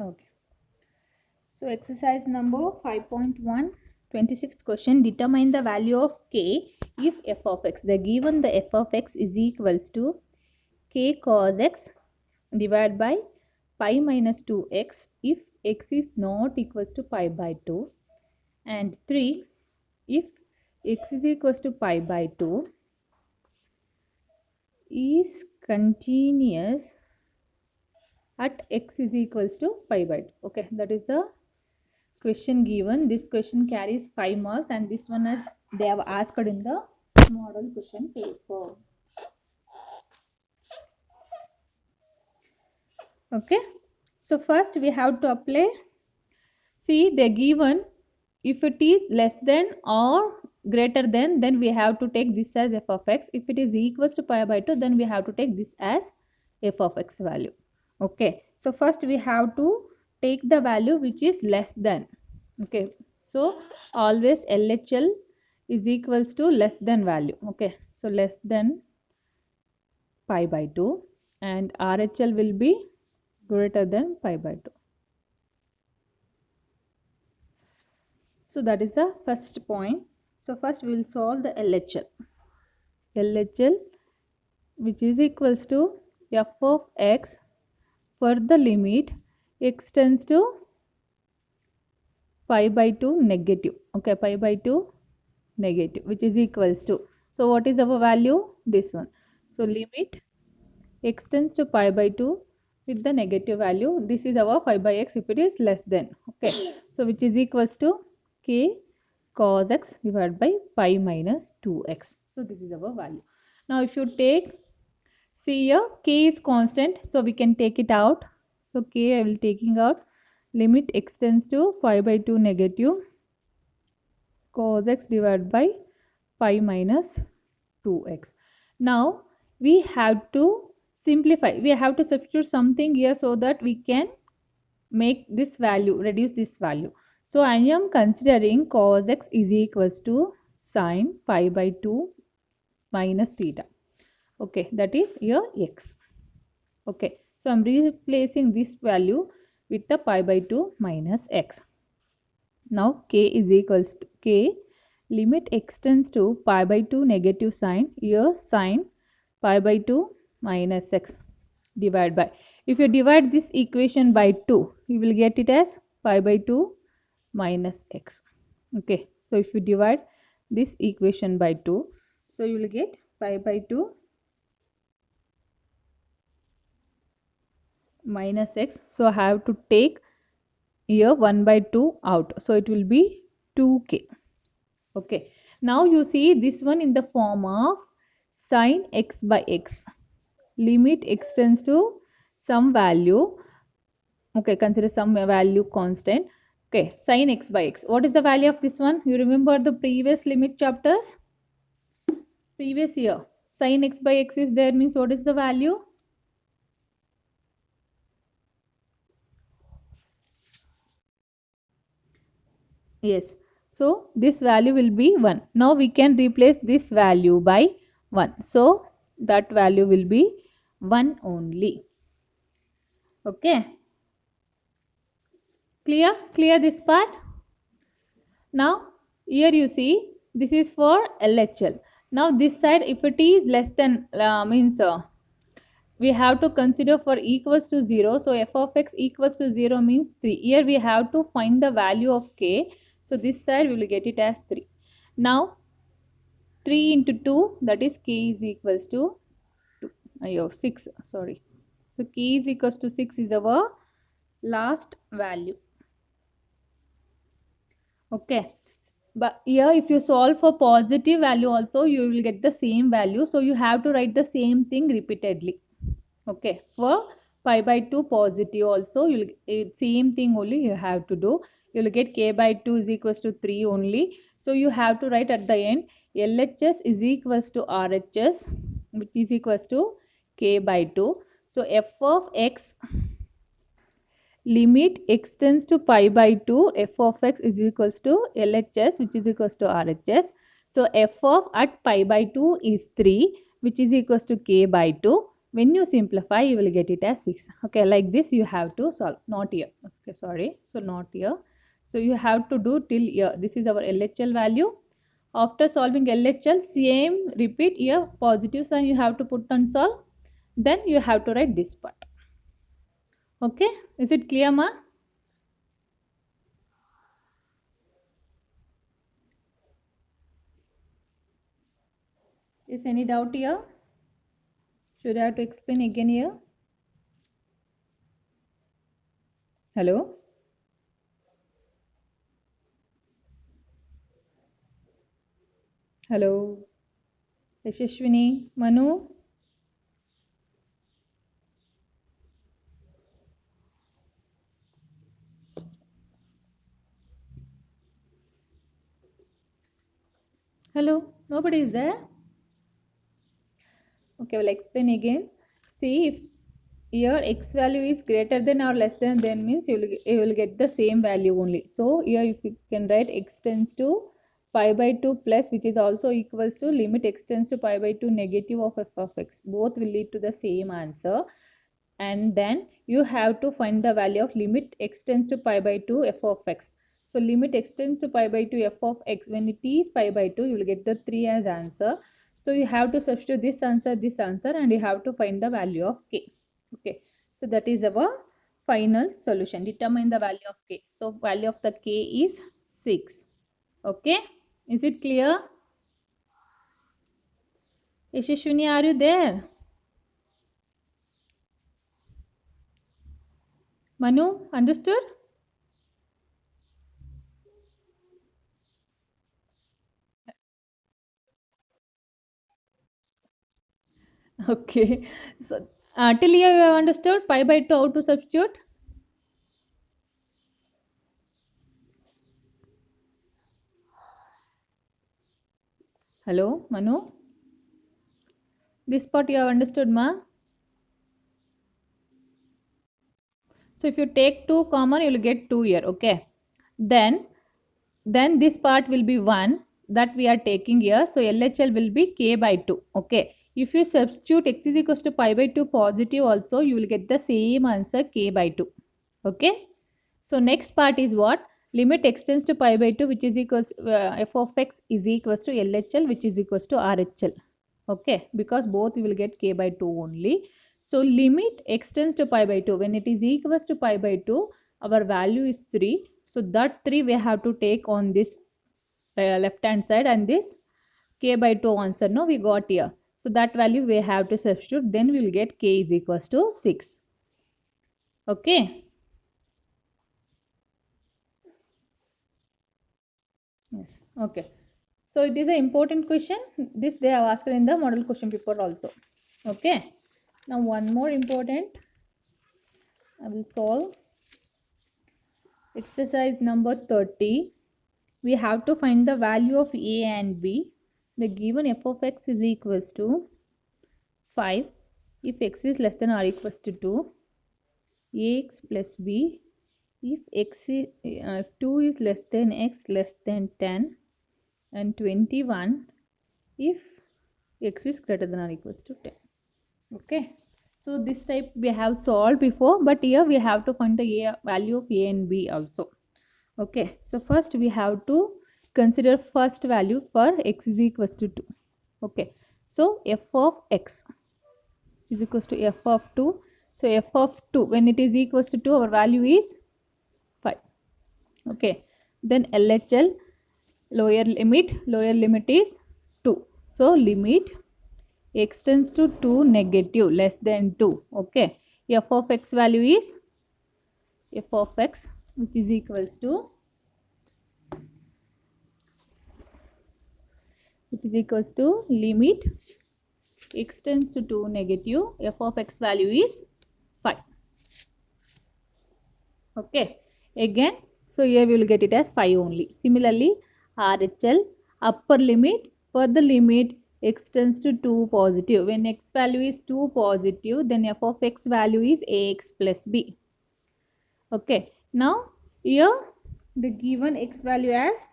Okay. So exercise number 5.1, 26th question. Determine the value of k if f of x. The given the f of x is equals to k cos x divided by pi minus 2x if x is not equals to pi by 2. And 3, if x is equals to pi by 2 is continuous at x is equals to pi by 2. Okay, that is a question given. This question carries 5 marks and this one is they have asked in the model question paper. Okay, so first we have to apply. See, they given if it is less than or greater than, then we have to take this as f of x. If it is equals to pi by 2, then we have to take this as f of x value. Okay, so first we have to take the value which is less than. Okay, so always LHL is equals to less than value. Okay, so less than pi by 2 and RHL will be greater than pi by 2. So that is the first point. So first we will solve the LHL. LHL which is equals to f of x for the limit x tends to pi by 2 negative. Okay, pi by 2 negative which is equals to. So what is our value? This one. So limit x tends to pi by 2 with the negative value. This is our pi by x if it is less than. Okay, so which is equals to k cos x divided by pi minus 2x. So this is our value. Now if you take, see here k is constant, so we can take it out. So k I will taking out. Limit x tends to pi by 2 negative cos x divided by pi minus 2x. Now we have to simplify. We have to substitute something here so that we can make this value, reduce this value. So I am considering cos x is equals to sine pi by 2 minus theta. Okay, that is here x. Okay, so I am replacing this value with the pi by 2 minus x. Now k is equals to k limit x tends to pi by 2 negative sine, here sine pi by 2 minus x divided by, if you divide this equation by 2, you will get it as pi by 2 minus x. Okay, so if you divide this equation by 2, so you will get pi by 2 minus x. So I have to take here 1 by 2 out, so it will be 2k. Okay, now you see this one in the form of sine x by x. Limit x tends to some value. Okay, consider some value constant. Okay, sine x by x. What is the value of this one? You remember the previous limit chapters? Previous year. Sine x by x is there, means what is the value? Yes. So this value will be 1. Now we can replace this value by 1. So that value will be 1 only. Okay. Clear this part? Now here you see this is for LHL. Now this side if it is less than we have to consider for equals to 0. So f of x equals to 0 means 3. Here we have to find the value of k. So this side we will get it as 3. Now 3 into 2, that is k is equals to 6. Sorry. So k is equals to 6 is our last value. Okay. But here if you solve for positive value also, you will get the same value. So you have to write the same thing repeatedly. Okay, for pi by 2 positive also, you will same thing only you have to do. You will get k by 2 is equals to 3 only. So you have to write at the end LHS is equals to RHS, which is equals to k by 2. So f of x limit x tends to pi by 2, f of x is equals to LHS, which is equals to RHS. So f of at pi by 2 is 3, which is equals to k by 2. When you simplify, you will get it as 6. Okay, like this you have to solve. Not here. Okay, sorry. So not here. So you have to do till here. This is our LHL value. After solving LHL, same repeat here. Positive sign you have to put and solve. Then you have to write this part. Okay, is it clear, ma? Is any doubt here? Should I have to explain again here? Hello? Hello? Yashashwini? Manu? Hello? Nobody is there? Okay, I will explain again. See, if here x value is greater than or less than, then means you will get the same value only. So here if you can write x tends to pi by 2 plus, which is also equals to limit x tends to pi by 2 negative of f of x. Both will lead to the same answer. And then you have to find the value of limit x tends to pi by 2 f of x. So limit x tends to pi by 2 f of x, when it is pi by 2, you will get the 3 as answer. So you have to substitute this answer, and you have to find the value of k. Okay, so that is our final solution. Determine the value of k. So value of the k is 6. Okay, is it clear? Yashashwini, are you there? Manu, understood? Okay, so till here you have understood pi by 2 how to substitute? Hello, Manu? This part you have understood, ma? So if you take 2 common, you will get 2 here, okay? Then this part will be 1 that we are taking here. So LHL will be k by 2, okay? If you substitute x is equals to pi by 2 positive also, you will get the same answer k by 2, okay? So next part is what? Limit x tends to pi by 2, which is equals f of x is equals to LHL, which is equals to RHL. Okay, because both you will get k by 2 only. So limit x tends to pi by 2. When it is equals to pi by 2, our value is 3. So that 3 we have to take on this left hand side, and this k by 2 answer no we got here. So that value we have to substitute. Then we will get k is equals to 6. Okay. Yes. Okay. So it is an important question. This they have asked in the model question paper also. Okay. Now one more important. I will solve exercise number 30. We have to find the value of a and b. The given f of x is equals to 5 if x is less than or equals to 2. Ax plus b if x is 2 is less than x less than 10, and 21 if x is greater than or equals to 10. Okay, so this type we have solved before, but here we have to find the value of a and b also. Okay, so first we have to consider first value for x is equals to 2. Okay, so f of x is equals to f of 2. So f of 2 when it is equals to 2, our value is 5. Okay, then LHL lower limit is 2. So limit x tends to 2 negative less than 2. Okay, f of x value is f of x, which is equals to limit x tends to 2 negative, f of x value is 5. Okay, again, so here we will get it as 5 only. Similarly, RHL upper limit for the limit x tends to 2 positive. When x value is 2 positive, then f of x value is ax plus b. Okay, now here the given x value as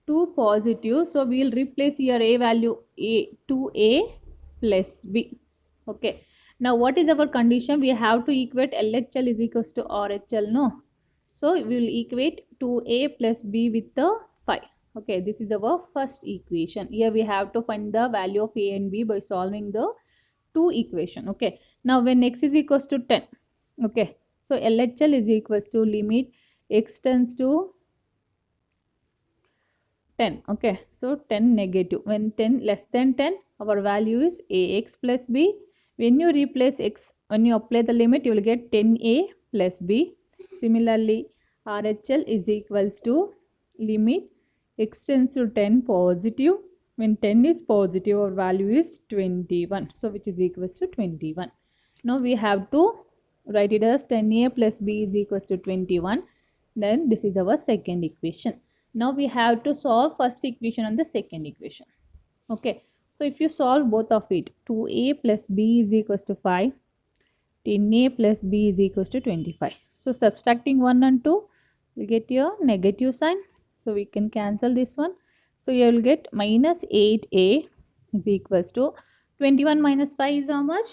2 positive. So we will replace here a value a 2a plus b. Okay. Now what is our condition? We have to equate LHL is equals to RHL. No. So we will equate 2a plus b with the 5. Okay. This is our first equation. Here we have to find the value of a and b by solving the two equation. Okay. Now when x is equals to 10. Okay. So LHL is equals to limit x tends to 10. Okay. So 10 negative. When 10 less than 10, our value is ax plus b. When you replace x, when you apply the limit, you will get 10a plus b. Similarly, RHL is equals to limit x tends to 10 positive. When 10 is positive, our value is 21. So which is equals to 21. Now we have to write it as 10a plus b is equals to 21. Then this is our second equation. Now we have to solve first equation and the second equation. Okay. So if you solve both of it, 2a plus b is equals to 5. 10a plus b is equals to 25. So subtracting 1 and 2, we get your negative sign. So we can cancel this one. So you will get minus 8a is equals to 21 minus 5 is how much?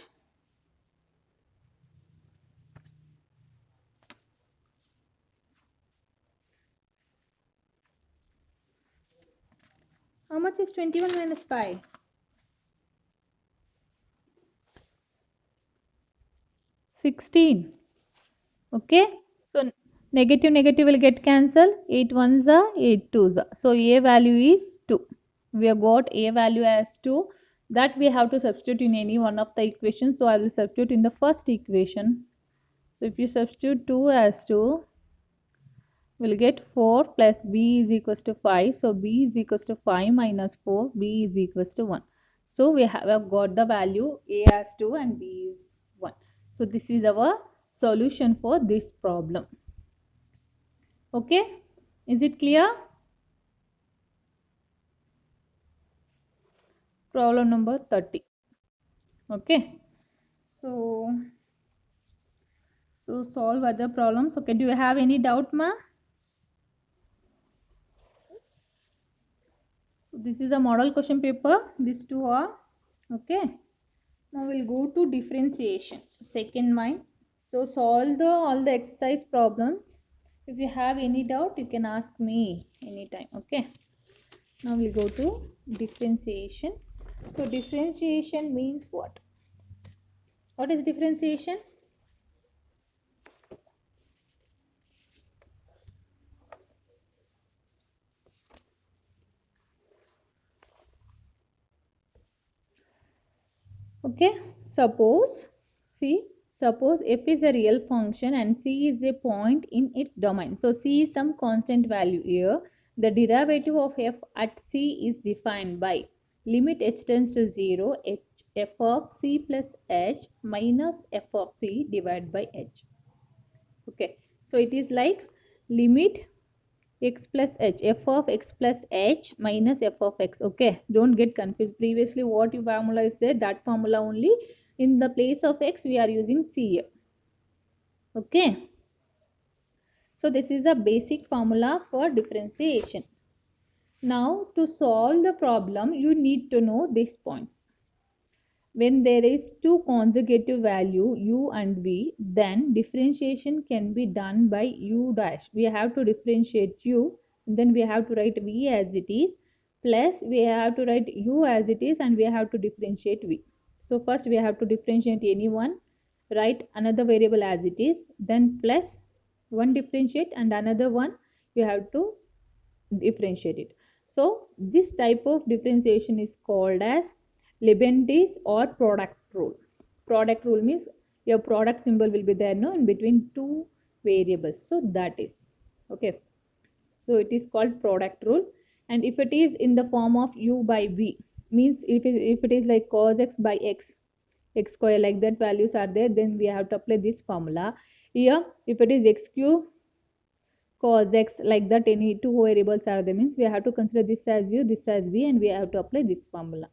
How much is 21 minus 5? 16. Okay. So negative negative will get cancelled. 8 ones are 8 twos are. So a value is 2. We have got a value as 2. That we have to substitute in any one of the equations. So I will substitute in the first equation. So if you substitute 2 as 2, we'll get 4 plus b is equals to 5. So b is equals to 5 minus 4. B is equals to 1. So we have got the value a as 2 and b is 1. So this is our solution for this problem. Okay. Is it clear? Problem number 30. Okay. So solve other problems. Okay. Do you have any doubt, ma? So this is a model question paper. These two are. Okay. Now we'll go to differentiation. Second mind. So solve all the exercise problems. If you have any doubt, you can ask me anytime. Okay. Now we'll go to differentiation. So differentiation means what? What is differentiation? Okay, suppose f is a real function and c is a point in its domain. So c is some constant value here. The derivative of f at c is defined by limit h tends to 0, f of c plus h minus f of c divided by h. Okay, so it is like limit x plus h, f of x plus h minus f of x. Okay, don't get confused. Previously what your formula is there, that formula only. In the place of x we are using c here. Okay, so this is a basic formula for differentiation. Now to solve the problem you need to know these points. When there is two consecutive value u and v, then differentiation can be done by u dash. We have to differentiate u, then we have to write v as it is, plus we have to write u as it is, and we have to differentiate v. So first we have to differentiate any one, write another variable as it is, then plus one differentiate and another one you have to differentiate it. So this type of differentiation is called as Leibniz or product rule. Product rule means your product symbol will be there in between two variables. So that is okay. So it is called product rule. And if it is in the form of u by v, means if it is like cos x by x square, like that values are there, then we have to apply this formula. Here if it is x cube cos x, like that any two variables are there, means we have to consider this as u, this as v, and we have to apply this formula.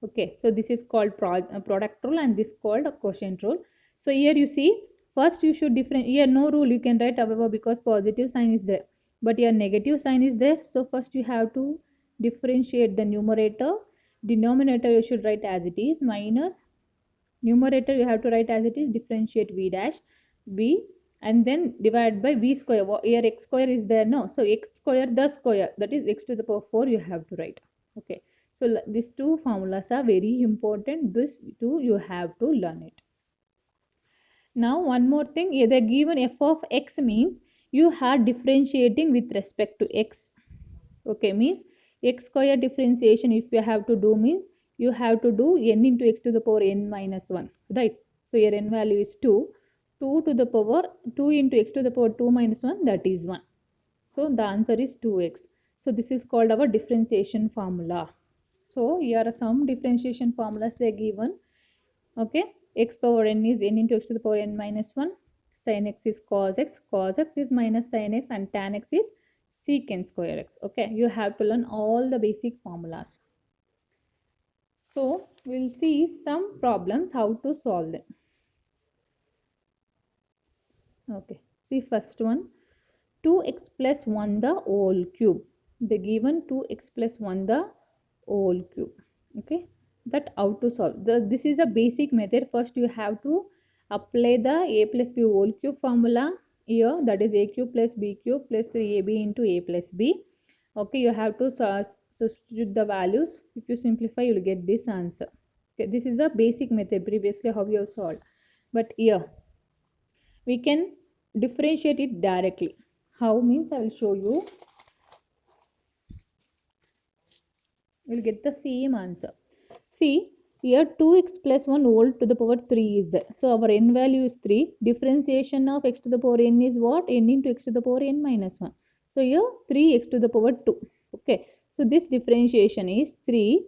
Okay, so this is called product rule and this called a quotient rule. So here you see, first you should different, here no rule you can write, however, because positive sign is there. but your negative sign is there. So first you have to differentiate the numerator. Denominator you should write as it is, minus numerator you have to write as it is, differentiate v dash v, and then divide by v square. Here x square is there, no? So x square, the square, that is x to the power 4 you have to write. Okay, so these two formulas are very important. This two you have to learn it. Now one more thing, the given f of x means you are differentiating with respect to x. Okay, means x square differentiation if you have to do means you have to do n into x to the power n minus 1, right? So your n value is 2. 2 to the power 2 into x to the power 2 minus 1, that is 1. So the answer is 2x. So this is called our differentiation formula. So here are some differentiation formulas they are given. Okay, x power n is n into x to the power n minus 1. Sin x is cos x is minus sin x, and tan x is secant square x. Okay, you have to learn all the basic formulas. So we'll see some problems how to solve them. Okay, see first one, 2x plus 1 the whole cube. They given 2x plus 1 the whole cube. Okay, that how to solve. This is a basic method. First you have to apply the a plus b whole cube formula here, that is a cube plus b cube plus 3ab into a plus b. Okay, you have to substitute the values. If you simplify, you will get this answer. Okay, this is a basic method, previously how you have solved, but here we can differentiate it directly. How means I will show you. You will get the same answer. See, here 2x plus 1 whole to the power 3 is there. So our n value is 3. Differentiation of x to the power n is what? N into x to the power n minus 1. So here 3x to the power 2. Okay. So this differentiation is 3.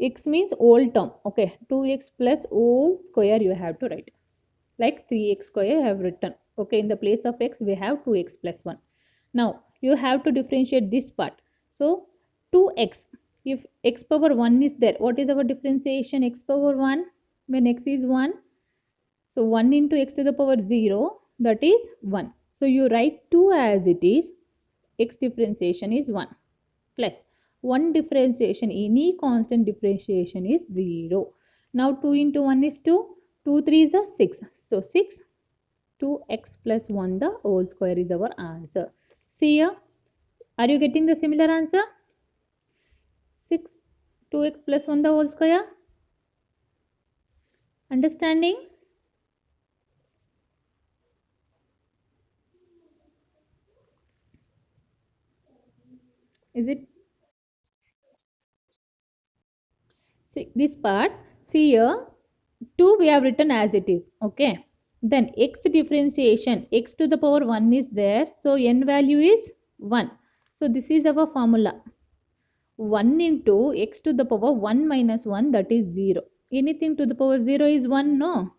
X means whole term. Okay. 2x plus whole square you have to write. Like 3x square I have written. Okay. In the place of x we have 2x plus 1. Now you have to differentiate this part. So 2x. If x power 1 is there, what is our differentiation? X power 1 when x is 1. So 1 into x to the power 0, that is 1. So you write 2 as it is. X differentiation is 1 plus 1 differentiation, any constant differentiation is 0. Now 2 into 1 is 2. 2 3 is a 6. So 6. 2x plus 1 the whole square is our answer. See here. Are you getting the similar answer? 6. 2x plus 1 the whole square. Understanding? Is it? See this part. See here. 2 we have written as it is. Okay. Then x differentiation. X to the power 1 is there. So n value is 1. So this is our formula. 1 into x to the power 1 minus 1, that is 0. Anything to the power 0 is 1, no?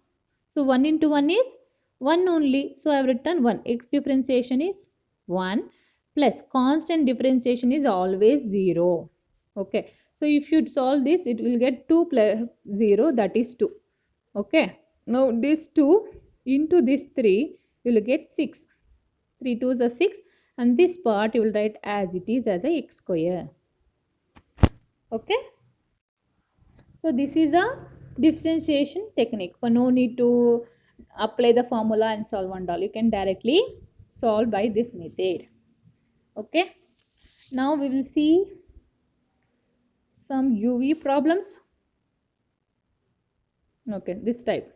So 1 into 1 is 1 only. So I have written 1. X differentiation is 1 plus constant differentiation is always 0. Okay. So if you solve this, it will get 2 plus 0, that is 2. Okay. Now this 2 into this 3, you will get 6. 3 2s are 6, and this part you will write as it is as a x square. Okay. So this is a differentiation technique. For no need to apply the formula and solve and all. You can directly solve by this method. Okay. Now we will see some UV problems. Okay, this type.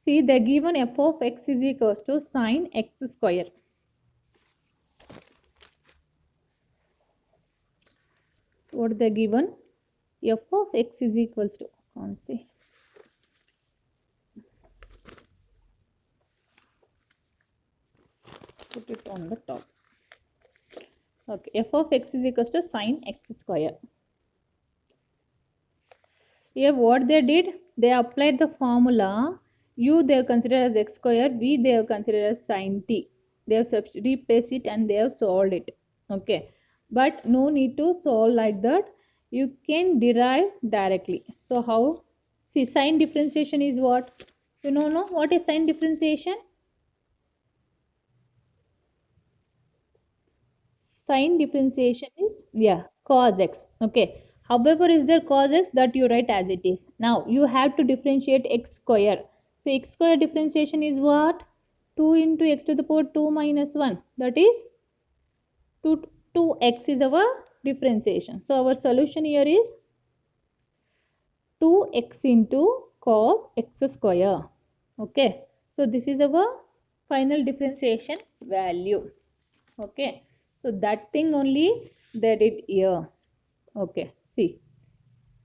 See, the given f of x is equals to sine x square. What they given? F of x is equals to, can't see. Put it on the top. Okay, f of x is equals to sine x square. Here what they did, they applied the formula. U they have considered as x square, v they have considered as sine t. They have replaced it and they have solved it. Okay, but no need to solve like that. You can derive directly. So how? See, sine differentiation is what? You know, no? What is sine differentiation? Sine differentiation is, yeah, cos x. Okay. However, is there cos x that you write as it is. Now you have to differentiate x square. So x square differentiation is what? 2 into x to the power 2 minus 1. That is 2, 2x is our differentiation. So our solution here is 2x into cos x square. Okay. So this is our final differentiation value. Okay. So that thing only they did here. Okay. See.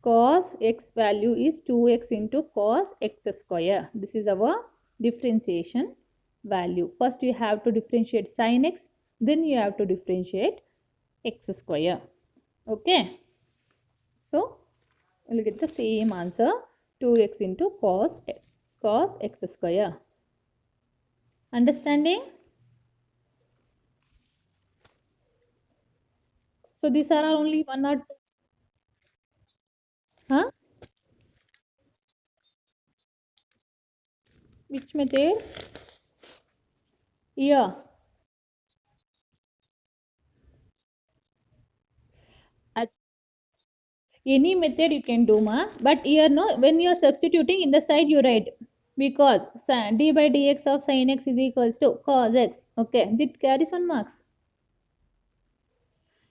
Cos x value is 2x into cos x square. This is our differentiation value. First you have to differentiate sin x. Then you have to differentiate x square. Okay. So we'll get the same answer, 2x into cos x square. Understanding? So these are only one or two. Huh? Which method? Yeah. At any method you can do, ma. But here no, when you are substituting in the side you write, because d by dx of sin x is equals to cos x. Okay. It carries 1 marks.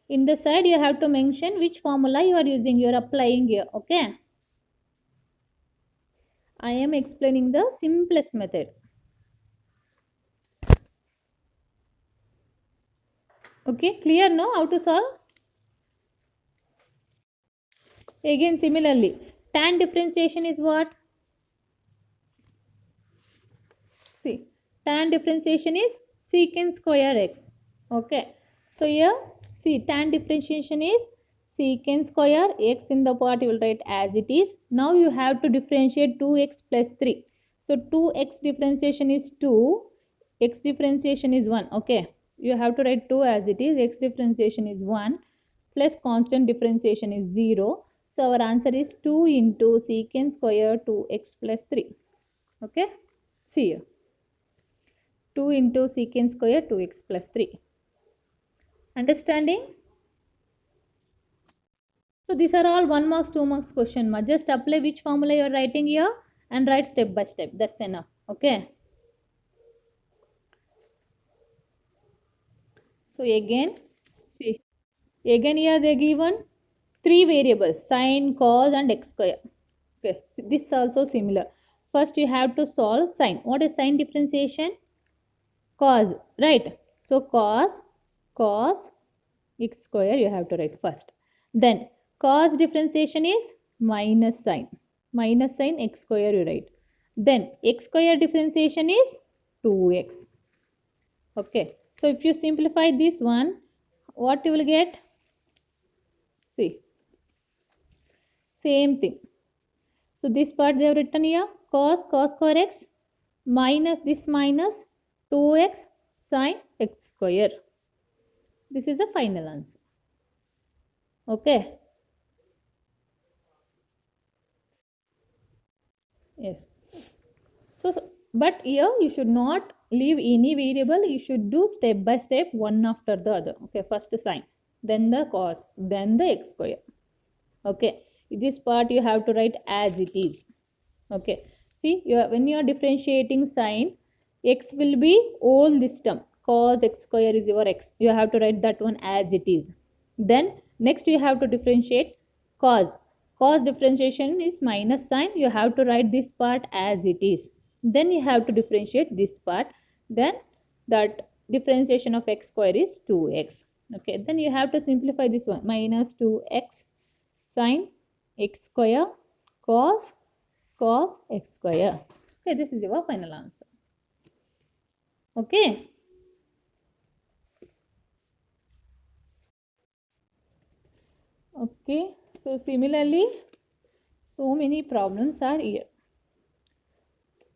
In the side you have to mention which formula you are using, you are applying here. Okay. I am explaining the simplest method. Okay, clear no how to solve? Again similarly, tan differentiation is what? See, tan differentiation is secant square x. Okay, so here see tan differentiation is secant square x, in the part you will write as it is. Now you have to differentiate 2x plus 3. So 2x differentiation is 2, x differentiation is 1. Okay, you have to write 2 as it is, x differentiation is 1 plus constant differentiation is 0. So our answer is 2 into secant square 2x plus 3. Okay, see here. 2 into secant square 2x plus 3. Understanding? So these are all 1 marks, 2 marks question. Just apply which formula you are writing here and write step by step. That's enough. Okay. So again, see, again here they given 3 variables, sine, cos and x square. Okay. So this is also similar. First you have to solve sine. What is sine differentiation? Cos, right? So cos x square you have to write first. Then cos differentiation is minus sine. Minus sine x square you write. Then x square differentiation is 2x. Okay. So if you simplify this one, what you will get? See, same thing. So this part they have written here, cos square x minus this minus 2x sine x square. This is the final answer. Okay. Yes. So, but here you should not leave any variable. You should do step by step, one after the other. Okay, first sine, then the cos, then the x square. Okay, this part you have to write as it is. Okay, see, when you are differentiating sine, x will be all this term. Cos x square is your x. You have to write that one as it is. Then next you have to differentiate cos. Cos differentiation is minus sine. You have to write this part as it is. Then you have to differentiate this part. Then that differentiation of x square is 2x. Okay, then you have to simplify this one, minus 2x sine x square cos x square. Okay, this is your final answer. Okay. Okay, so similarly, so many problems are here.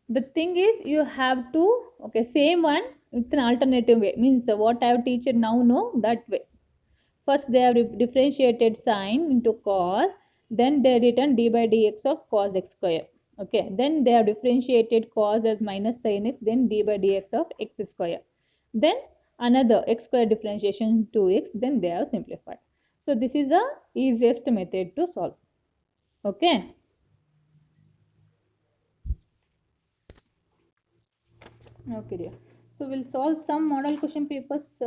The thing is you have to, okay, same one with an alternative way, means what I have teach now, no, that way. First they have differentiated sine into cos, then they written d by dx of cos x square. Okay, then they have differentiated cos as minus sin x, then d by dx of x square. Then another x square differentiation 2x, then they are simplified. So this is the easiest method to solve. Okay. Okay, dear. So we'll solve some model question papers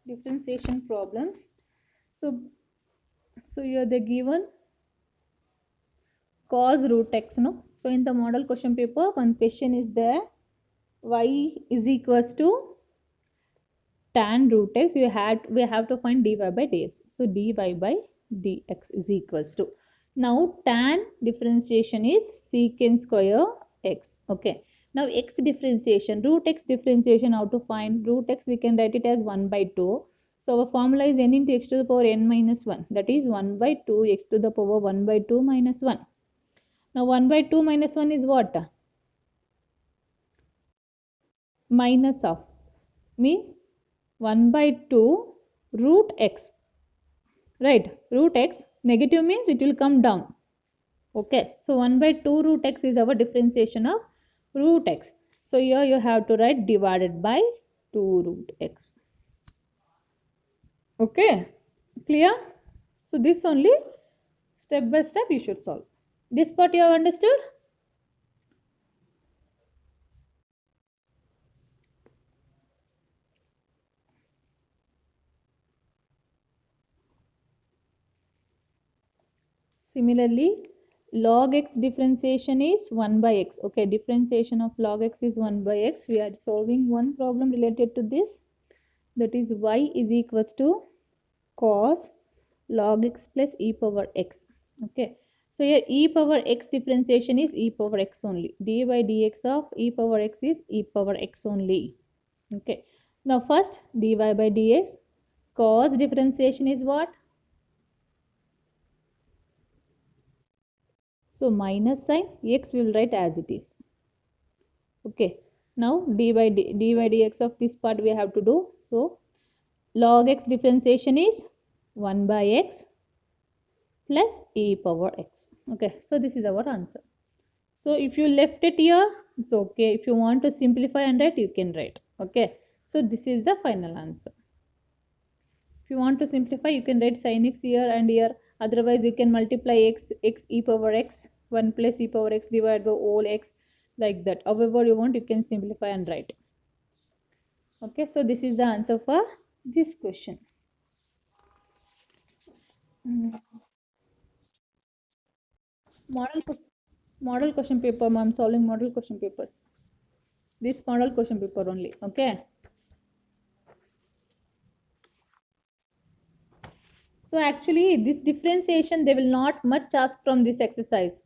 differentiation problems. So here they given cos root x, no? So in the model question paper, one question is there, y is equals to tan root x. We have to find dy by dx. So dy by dx is equals to, now tan differentiation is secant square x. Okay, now x differentiation, root x differentiation, how to find root x? We can write it as 1 by 2. So our formula is n into x to the power n minus 1, that is 1 by 2 x to the power 1 by 2 minus 1. Now 1 by 2 minus 1 is what? Minus of, means 1 by 2 root x, right? Root x, negative means it will come down. Okay, so 1 by 2 root x is our differentiation of root x. So here you have to write divided by 2 root x. Okay, clear? So this only step by step you should solve. This part you have understood? Similarly, log x differentiation is 1 by x. Okay, differentiation of log x is 1 by x. We are solving one problem related to this. That is y is equals to cos log x plus e power x. Okay, so here e power x differentiation is e power x only. d by dx of e power x is e power x only. Okay, now first dy by dx, cos differentiation is what? So minus sign, x will write as it is. Okay, now dy by dx of this part we have to do. So log x differentiation is 1 by x plus e power x. Okay, so this is our answer. So if you left it here, it's okay. If you want to simplify and write, you can write. Okay, so this is the final answer. If you want to simplify, you can write sin x here and here. Otherwise, you can multiply x e power x, 1 plus e power x divided by all x, like that. However you want, you can simplify and write. Okay, so this is the answer for this question. Model model question paper, I'm solving model question papers. This model question paper only. Okay. So actually, this differentiation, they will not much ask from this exercise.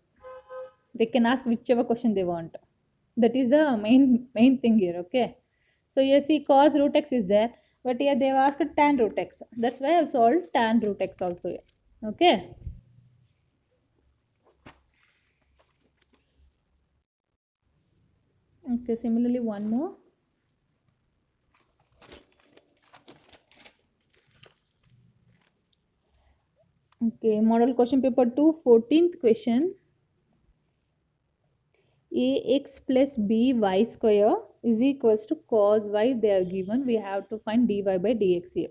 They can ask whichever question they want. That is the main thing here. Okay. So you see cos root x is there, but here they have asked tan root x. That's why I've solved tan root x also here. Okay. Okay. Similarly, one more. Okay. Model question paper 2, 14th question. Ax plus by square is equals to cos y. They are given. We have to find dy by dx here.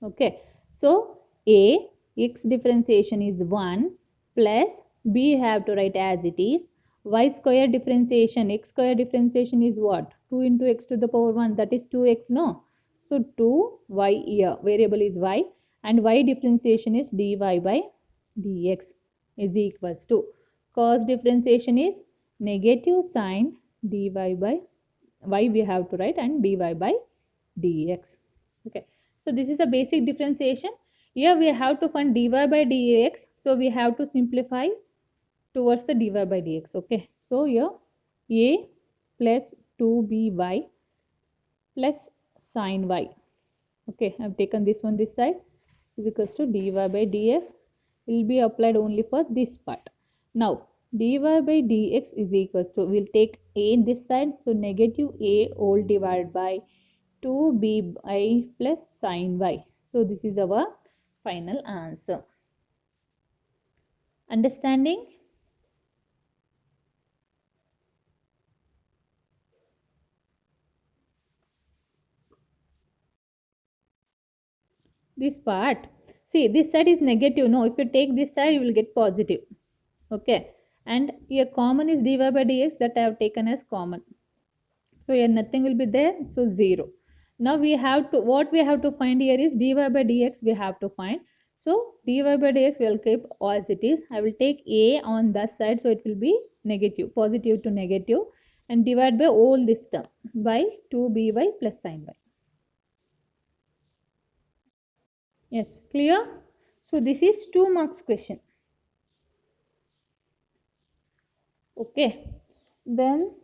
Okay. So a x differentiation is 1 plus b have to write as it is. Y square differentiation, x square differentiation is what? 2 into x to the power 1, that is 2x, no? So 2y here, variable is y, and y differentiation is dy by dx is equals to cos differentiation is negative sine dy by y we have to write and dy by dx. Okay, so this is a basic differentiation. Here we have to find dy by dx, so we have to simplify towards the dy by dx. Okay, so here a plus 2by plus sine y. Okay, I have taken this one this side, is equals to dy by dx will be applied only for this part. Now dy by dx is equals to, we'll take a in this side, so negative a all divided by 2by plus sine y. So this is our final answer. Understanding? This part. See, this side is negative. No, if you take this side, you will get positive. Okay. And here common is dy by dx, that I have taken as common. So here nothing will be there. So 0. Now we have to, what we have to find here is dy by dx we have to find. So dy by dx will keep as it is. I will take a on that side. So it will be negative, positive to negative. And divide by all this term by 2by plus sin y. Yes, clear? So this is 2 marks question. Okay. Then,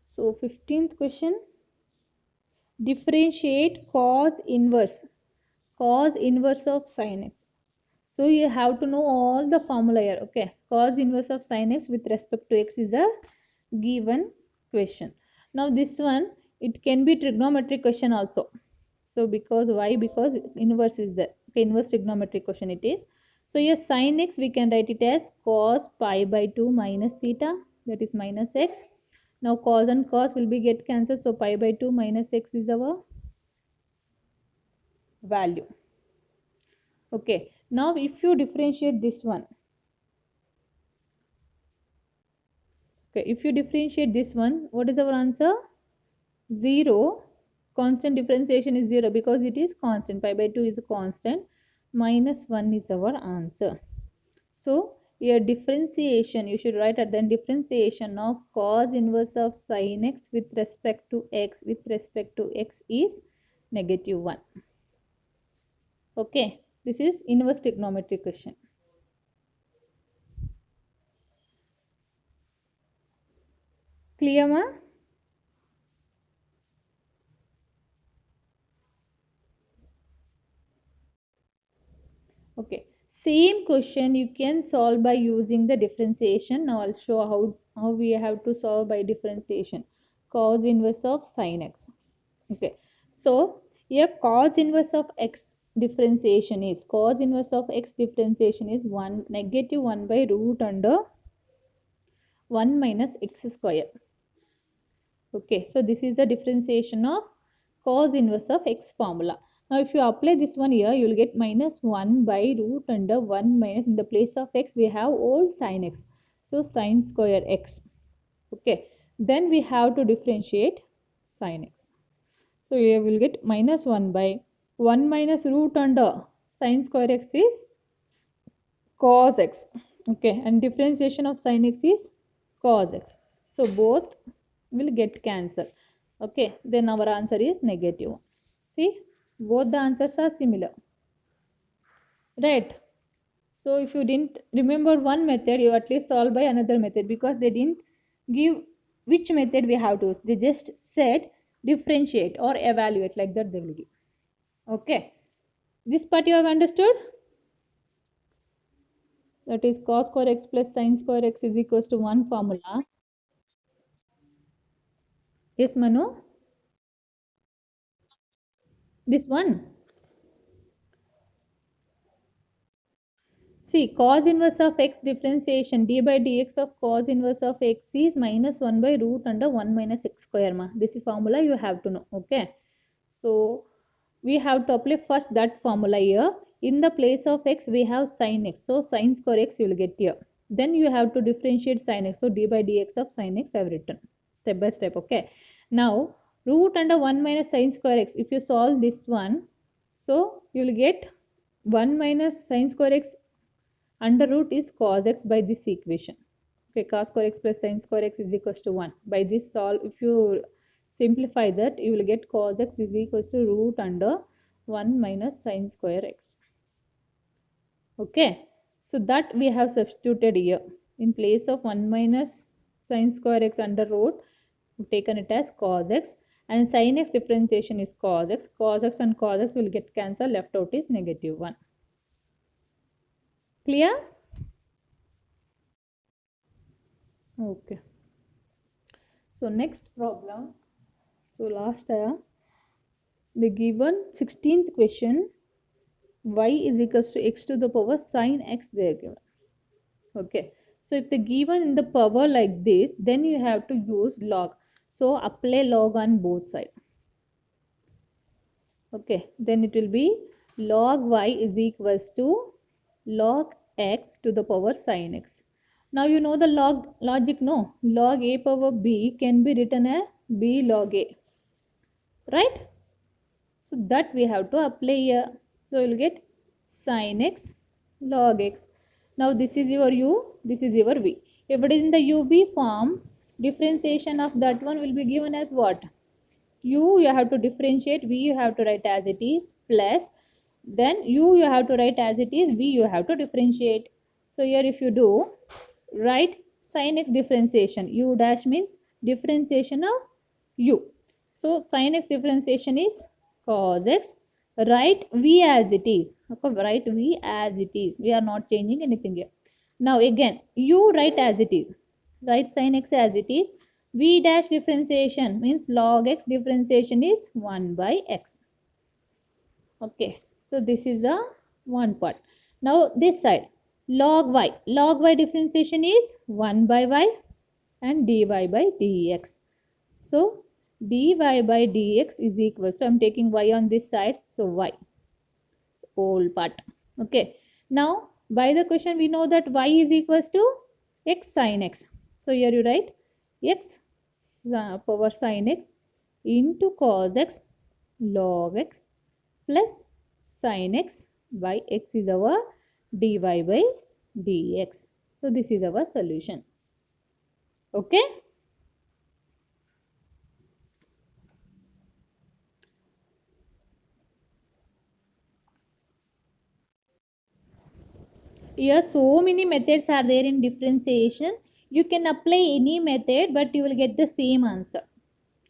so 15th question. Differentiate cos inverse of sin x. So you have to know all the formula here. Okay. Cos inverse of sin x with respect to x is a given question. Now this one, it can be trigonometric question also. So because why? Because inverse is there. Okay, inverse trigonometric question it is. So here sin x we can write it as cos pi by 2 minus theta, that is minus x. Now cos and cos will be get cancelled. So pi by 2 minus x is our value. Okay. Now if you differentiate this one. Okay. If you differentiate this one, what is our answer? 0. Constant differentiation is 0 because it is constant. Pi by 2 is a constant. Minus 1 is our answer. So here differentiation, you should write at the differentiation of cos inverse of sin x with respect to x is negative 1. Okay, this is inverse trigonometric question. Clear, ma? Okay, same question you can solve by using the differentiation. Now I'll show how we have to solve by differentiation. Cos inverse of sin x. Okay, so here cos inverse of x differentiation is 1 negative 1 by root under 1 minus x square. Okay, so this is the differentiation of cos inverse of x formula. Now if you apply this one here, you will get minus 1 by root under 1 minus, in the place of x we have all sin x. So sin square x. Okay, then we have to differentiate sin x. So here we will get minus 1 by 1 minus root under sin square x is cos x. Okay, and differentiation of sin x is cos x. So both will get cancelled. Okay, then our answer is negative. See, both the answers are similar. Right. So if you didn't remember one method, you at least solve by another method because they didn't give which method we have to use. They just said differentiate or evaluate, like that they will give. Okay. This part you have understood? That is cos square x plus sin square x is equals to 1 formula. Yes, Manu? This one. See, cos inverse of x differentiation d by dx of cos inverse of x is minus 1 by root under 1 minus x square. Ma. This is formula you have to know. Okay. So, we have to apply first that formula here. In the place of x, we have sin x. So, sin square x you will get here. Then you have to differentiate sin x. So, d by dx of sin x I have written. Step by step. Okay. Now, root under 1 minus sin square x. If you solve this one, so you will get 1 minus sin square x under root is cos x by this equation. Okay, cos square x plus sin square x is equals to 1. By this solve, if you simplify that, you will get cos x is equals to root under 1 minus sin square x. Okay, so that we have substituted here. In place of 1 minus sin square x under root, we've taken it as cos x, and sin x differentiation is cos x. Cos x and cos x will get cancelled, left out is negative 1. Clear? Okay. So next problem. So last the given 16th question, y is equals to x to the power sine x they are given. Okay. So if the given in the power like this, then you have to use log. So apply log on both sides. Okay, then it will be log y is equals to log x to the power sine x. Now you know the logic, no? Log a power b can be written as b log a, right? So that we have to apply here. So you'll get sine x log x. Now this is your u, this is your v. If it is in the ub form, differentiation of that one will be given as what? U you have to differentiate, v you have to write as it is, plus then u you have to write as it is, v you have to differentiate. So here if you do, write sin x differentiation, u dash means differentiation of u. So sin x differentiation is cos x, write v as it is. Okay, write v as it is, we are not changing anything here. Now again u write as it is, write sin x as it is. V dash differentiation means log x differentiation is 1 by x. Okay, so this is the one part. Now this side, log y differentiation is 1 by y and dy by dx. So dy by dx is equal, so I'm taking y on this side, so y, so whole part. Okay, now by the question we know that y is equals to x sin x. So here you write x power sin x into cos x log x plus sin x by x is our dy by dx. So this is our solution. Okay. Here so many methods are there in differentiation. You can apply any method but you will get the same answer.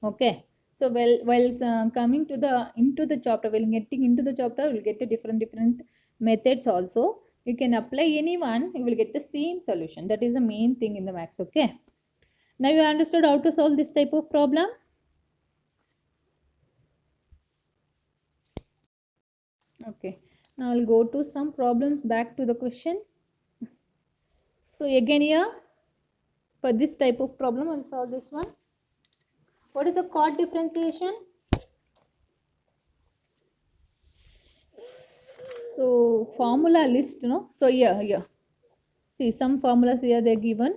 Okay. So while coming to the into the chapter, while getting into the chapter, we'll get the different methods also. You can apply any one, you will get the same solution. That is the main thing in the maths. Okay. Now you understood how to solve this type of problem. Okay. Now I'll go to some problems back to the question. So again here, for this type of problem, I'll solve this one. What is the chord differentiation? So formula list, no? So here. See some formulas here they're given.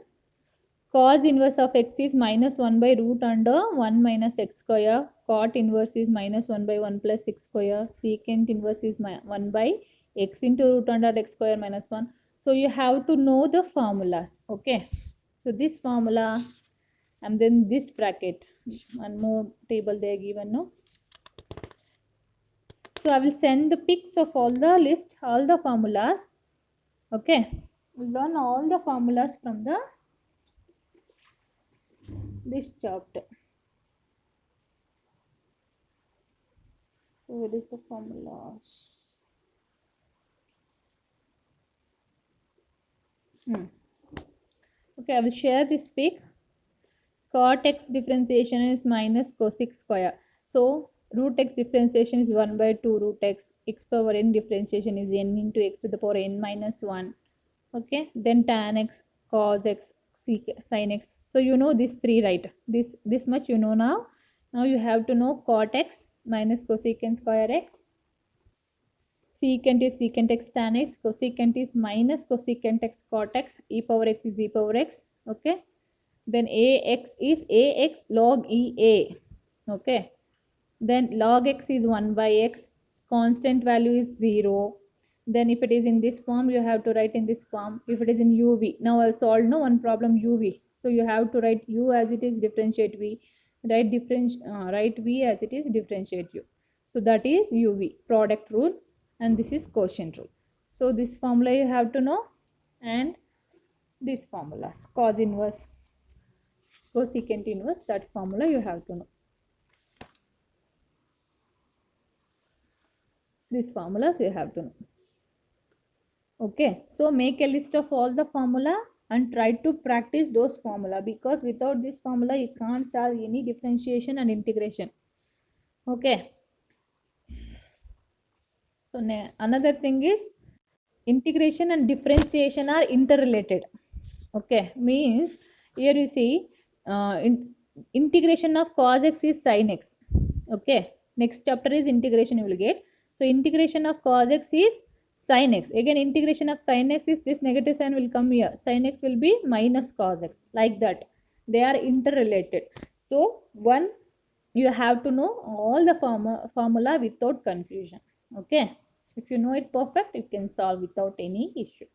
Cos inverse of x is minus 1 by root under 1 minus x square. Cot inverse is minus 1 by 1 plus x square. Secant inverse is 1 by x into root under x square minus 1. So you have to know the formulas. Okay. So this formula and then this bracket. One more table they are given, no? So I will send the pics of all the list, all the formulas. Okay. We'll learn all the formulas from this chapter. So what is the formulas? Okay, I will share this pic. Cot x differentiation is minus cosec square. So root x differentiation is 1 by 2 root x. X power n differentiation is n into x to the power n minus 1. Okay, then tan x, cos x, sin x. So you know these three, right? This much you know now. Now you have to know cot x minus cosecant square x. Secant is secant x tan x. Cosecant is minus cosecant x cot x. E power x is e power x. Okay. Then ax is ax log ea. Okay. Then log x is 1 by x. Constant value is 0. Then if it is in this form, you have to write in this form. If it is in uv. Now I solved no one problem uv. So you have to write u as it is, differentiate v. Write v as it is, differentiate u. So that is uv, product rule. And this is quotient rule. So this formula you have to know. And these formulas, cos inverse, cosecant inverse, that formula you have to know. These formulas you have to know. Okay, so make a list of all the formula and try to practice those formula, because without this formula you can't solve any differentiation and integration. Okay. So another thing is integration and differentiation are interrelated. Okay, means here you see integration of cos x is sin x. Okay, Next chapter is integration you will get. So integration of cos x is sin x. Again integration of sin x is this negative sign will come here. Sin x will be minus cos x, like that. They are interrelated. So one, you have to know all the formula without confusion. Okay. If you know it perfect, you can solve without any issue.